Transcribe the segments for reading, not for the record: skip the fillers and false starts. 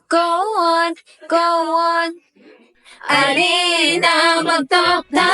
Go on, go on. Alin na mag-top na?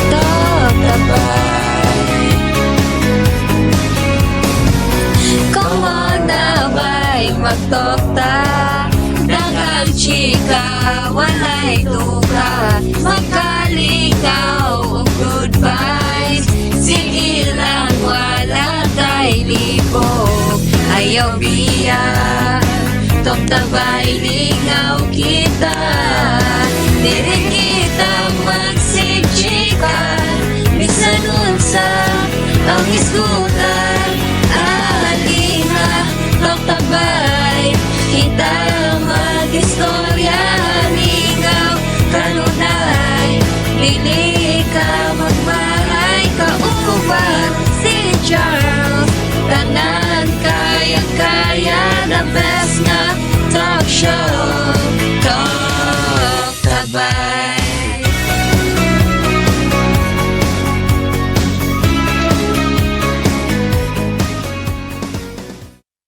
Top na ba? Come on na ba'y mag-top ta? Daghang chika, walay tuka. Magkalikaw ang good vibes. Sige lang, wala kay libog. Ayaw biya, top tabay, lingaw kita. Dili kita magsichika. Bisan unsa ang isgutan. Alina, top tabay, kita mag-istorya. Lingaw, kanunay, dili ka magmahay. Kauban si Charles, tanan kaya-kaya. The best na talk show, Talk Tabay.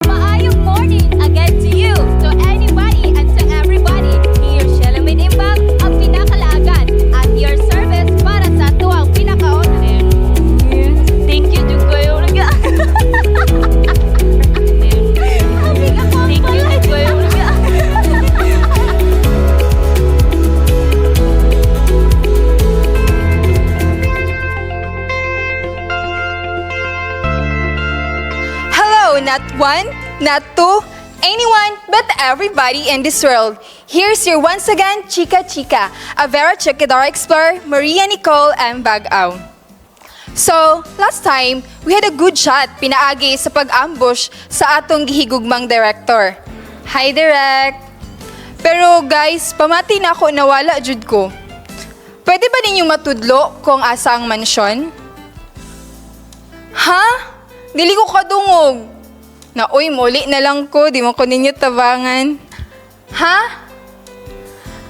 Maayong morning again to you, to anybody and to everybody. Here's Shelamin Imbag, ang pinakalaagan at your service para sa tuwang pinakaon. Thank you, Dugoy. Thank you, Dugoy. Hello, not one, not two, anyone but everybody in this world. Here's your once again Chika Chika, a Vera Chikadora explorer, Maria Nicole M. Bagaw. So, last time, we had a good shot pinaagi sa pag-ambush sa atong gihigugmang director. Hi, Direk! Pero guys, pamati na ako nawala jud ko. Pwede ba ninyong matudlo kung asa ang mansyon? Ha? Dili ko kadungog. Na uy, muli na lang ko, di mo ko ninyo tabangan. Ha?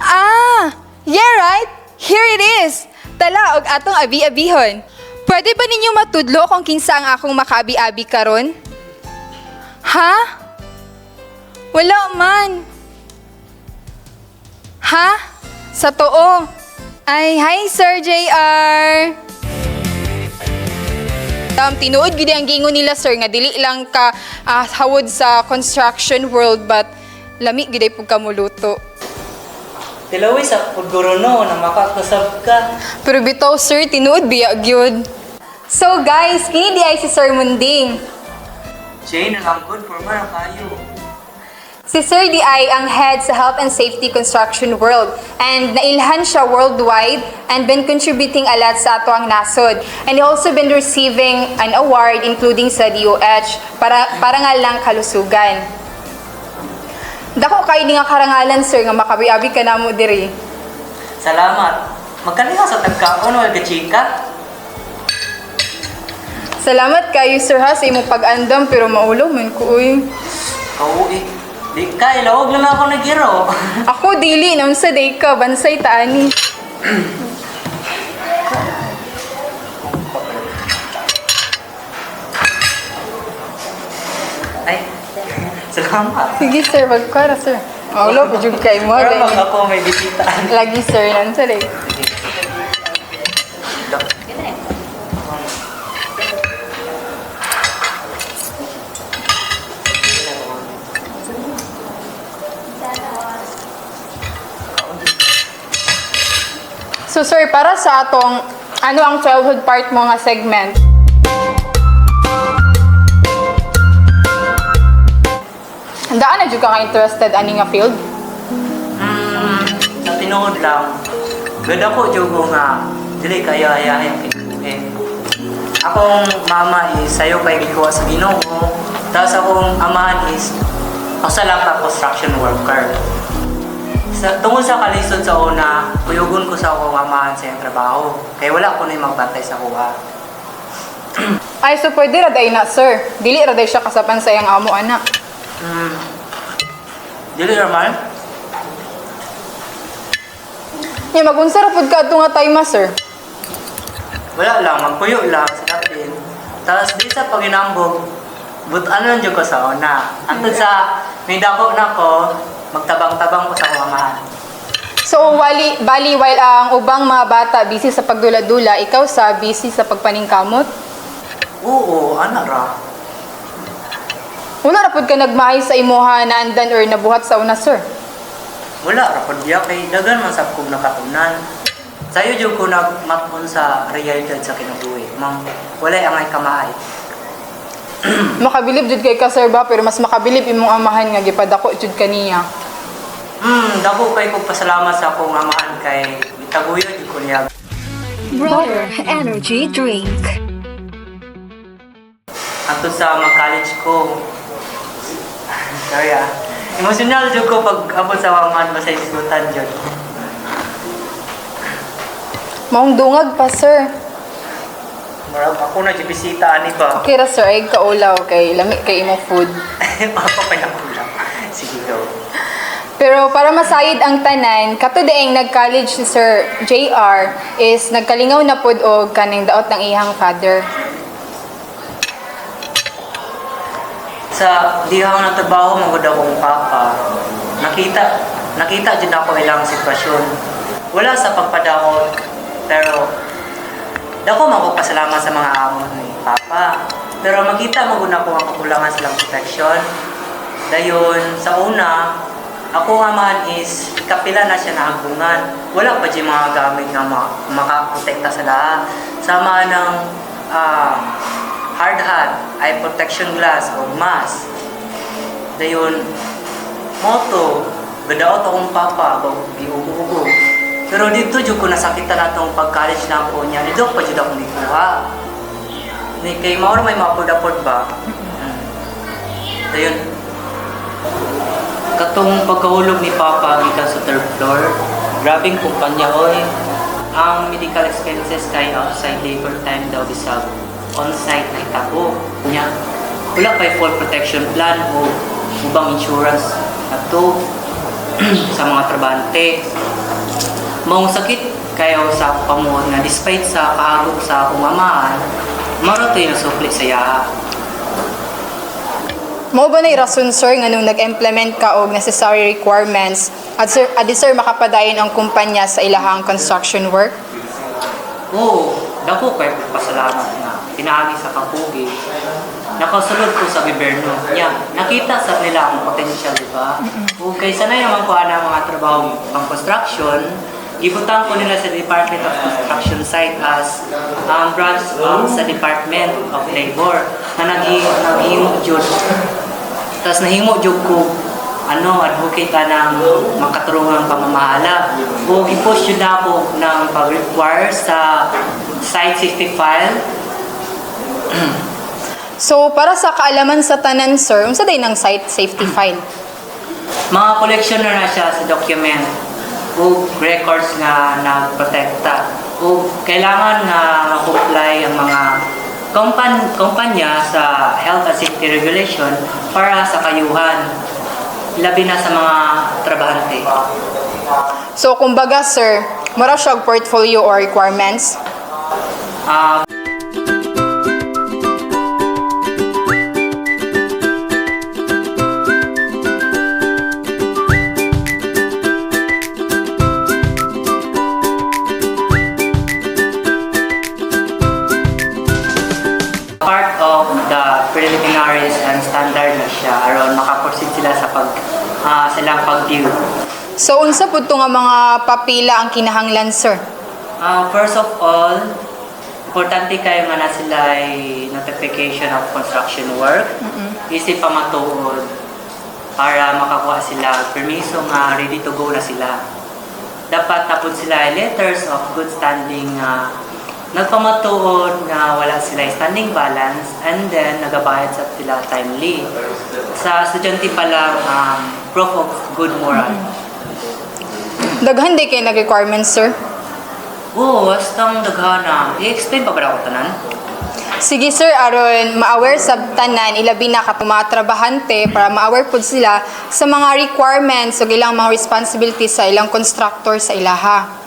Ah! Yeah, right? Here it is! Tala, og atong abi-abihon. Pwede ba ninyo matudlo kung kinsa ang akong makabi-abi karon? Ha? Wala man. Ha? Sa too. Ay, hi Sir JR! Tinuod gid ang gingon nila sir nga dili lang ka hawod sa construction world but lami gid ay pug kamuluto. Tilawi sa pagguruno na makakusab ka. Pero bitaw sir tinuod biya gyud. So guys, kini di ay si Sir Munding. Siya na lang good for mara kayo. Si Sir di ay ang head sa health and safety construction world and nailhan siya worldwide and been contributing a lot sa ato ang nasod. And he also been receiving an award including sa DOH para nga lang kalusugan. Dako kay ni nga karangalan sir nga makabi-abi ka namo diri. Salamat. Magkaliha sa tagkaon wal ka chika. Salamat kayo sir ha sa imong pag-andam pero maulo man ko uy. Kauwi. Di ka, ilawag lang ako nagiro. Ako dili nam sa day ka bansay taani. Ay, salamat. Sige sir, magkara sir. Maulo pa jud kay mo. Pero mag ako may bisitaan. Lagi sir nan sa day. So sir, para sa atong ano ang childhood part mo nga segment? Daan na jud ka nga interested ani nga field? Sa tinuod lang, ganda ko jugo nga, dili kayo ayahin eh. Akong mama is sayo kay gikuha sa Ginoo. Tapos akong amahan is ako sa lang ka construction worker. Tungkol sa kalisod sa una, kuyugon ko sa akong amahan sa iyang trabaho. Kaya wala ko na yung magbantay sa kuha. Ay, so pwede raday na, sir. Dili raday siya kasapan sa iyang amo, anak. Dili normal? Nya magunsa ra pud ka adto nga time, sir. Wala lang, magpuyo lang sa dapin. Tapos di sa paginambog, ano dyan ko sa una. Antod sa may dako na ko, magtabang-tabang ko sa akong amahan. So, bali, while ang ubang mga bata busy sa pagdula-dula, ikaw sa busy sa pagpaningkamot? Oo, ana ra. Wala ra pud ka nagmahay sa imuha na andan or nabuhat sa una, sir? Wala ra pud diya kay dagan man sab kog nakatunan. Sayo jud ko nagmatun sa realidad sa kinabuhi. Mang walay angay kamahay. Makabilib jud kay ka, sir ba? Pero mas makabilib imong amahan nga gipadako jud kaniya. Dako kay kog pasalamat sa akong amahan kay gitaguyo jud ko niya. Brother Energy Drink. Antod sa mag-college ko. Sorry emotional jud ko pag abot sa waman basta isgutan jud. Maong dungag pa, sir. Marag ako na bisita ani ba? Okay ra, sir. Ay kaulaw kay lami kay imong food. Ako pa na kulang. Sige daw. Pero para masayid ang tanan, kato daing nag-college si Sir JR is nagkalingaw na pud og kaning daot ng iyang father. Sa dihang na trabaho magud akong papa. Nakita jud ako ilang sitwasyon. Wala sa pagpadakot pero dako magpasalamat sa mga amo ni papa. Pero makita magud ako ang kakulangan sa lang protection. Dayon sa una, ako man is kapila na siya nahagungan. Wala pa di mga gamit nga makaprotekta sa lahat. Sama ng hard hat, eye protection glass o mask. Dayon, moto, gadaot akong papa, giugo-ugo. Pero dito jud ko nasakitan natong pag-college na ako niya. Dito pa jud ako nikuha. Ni kay mao may mapod-apod ba? Dayon, katong pagkahulog ni Papa gikan sa third floor, grabing kumpanya oy. Ang medical expenses kay outside labor time daw bisag on-site na itabo. Nya, wala kay full protection plan o ubang insurance ato sa mga trabante. Maong sakit kayo sa pamuot nga despite sa kahagok sa umamaan, maro tayo nasupli sa yaha. Mao ba na rason, sir, nga nung nag-implement ka og necessary requirements at sir makapadayon ang kumpanya sa ilahang construction work? Oo, dako kay pasalamat na pinaagi sa kapugi. Nakasulod ko sa gobyerno. Nakita sa nila ang potential, di ba? O kay sanay naman ko ana mga trabaho pang construction, gibutang ko nila sa Department of Construction site as branch sa Department of Labor na naghimo jud. Tapos nahimo jud ko advocate ka ng makaturungang pamamahala. O i-push yun ako ng pag-require sa site safety file. So, para sa kaalaman sa tanan, sir, unsa day ng site safety file? Mga collection na siya sa document o records na nagprotekta. O kailangan na ma-comply ang mga kumpanya sa health and safety regulation para sa kayuhan, labi na sa mga trabahante. So, kumbaga, sir, mura siya og portfolio or requirements? Part of the preliminaries and standard na siya aron makaproceed sila sa silang pag-view. So, unsa pud to nga mga papila ang kinahanglan, sir? First of all, importante kayo nga na sila ay notification of construction work. Isip pa matuod para makakuha sila permiso nga ready to go na sila. Dapat tapos sila letters of good standing nagpamatuod na wala sila standing balance and then nagabayad sa sila timely. Sa estudyante pa lang, proof of good moral. Daghan day kay nag-requirements, sir? Oo, bastang daghana. I-explain pa ba ako tanan? Sige, sir, aron ma-aware sa tanan, ilabi na katong mga trabahante para ma-aware pud sila sa mga requirements ug ilang mga responsibilities sa ilang constructor sa ilaha.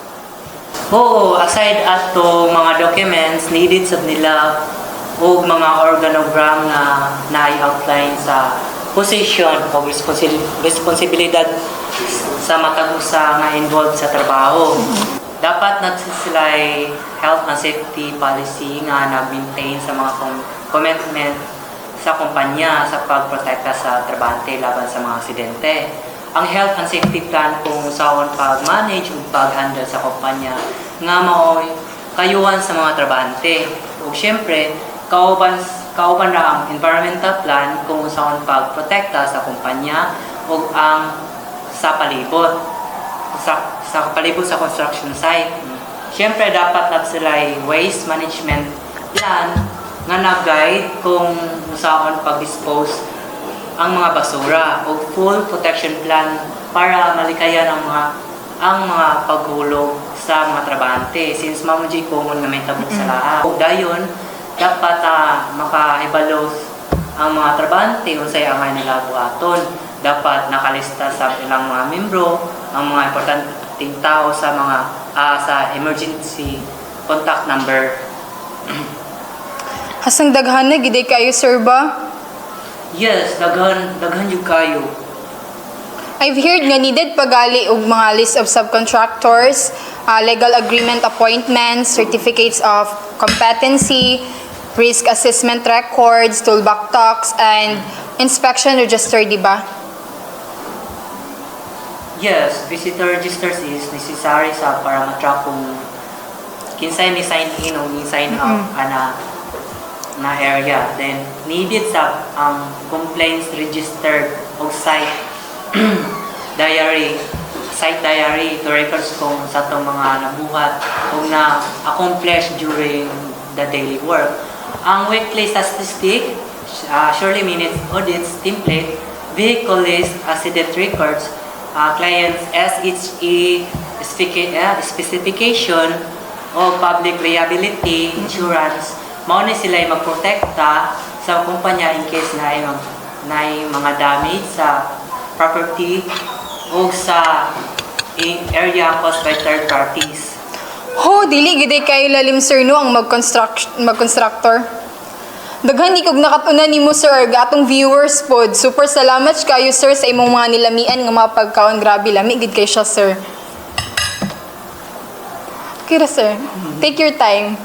Oo, aside ato mga documents needed sa nila o mga organogram na na-outline sa position o responsibilidad sa matag usa nga involved sa trabaho. Dapat na sila health and safety policy nga nag-maintain sa mga commitment sa kumpanya sa pagprotekta sa trabahante laban sa mga aksidente. Ang health and safety plan kung saan pag-manage o pag-handle sa kumpanya nga mao'y kayuhan sa mga trabahante. O siyempre, kauban na ang environmental plan kung saan pagprotekta sa kumpanya o ang sa palibot sa construction site. Siyempre, dapat na sila waste management plan nga nag-guide kung saan pag-dispose ang mga basura o full protection plan para malikayan ang mga paghulog sa mga trabahante since mamuji common nga may tabok sa lahat. O dayon, dapat makahibalo ang mga trabahante unsay angay nila buhaton. Dapat nakalista sa ilang mga membro ang mga importanteng tao sa mga sa emergency contact number. Hasang daghan na gid kayo sir ba? Yes, daghan yung kayo. I've heard nga needed pagali og mga list of subcontractors, legal agreement appointments, certificates of competency, risk assessment records, toolbox talks, and inspection register, di ba? Yes, visitor registers is necessary para matrack kung kinsay ni sign in o ni sign out na area. Then needed sa ang complaints registered o site diary to records kung sa itong mga nabuhat o na-accomplish during the daily work. Ang weekly statistic, surely minutes audits, template, vehicle list, accident records, clients SHE specification o public liability insurance, mao ni sila magprotekta sa kumpanya in case na mga damage sa property o sa area caused by third parties. Ho, dili gid kayo lalim sir no ang magconstructor. Daghan ni kog nakatuna nimo sir gatong viewers pod. Super salamat kayo sir sa imong mga nilamian nga mga pagkaon. Grabe lami gid kay siya sir. Okay ra sir. Take your time.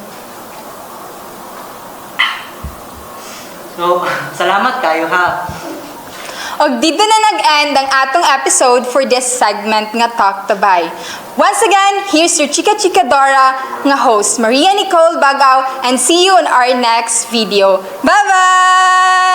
So, salamat kayo ha. Og dito na nag-end ang atong episode for this segment nga Talk to Buy. Once again, here's your Chika Chika Dora nga host, Maria Nicole Bagaw, and see you on our next video. Bye-bye!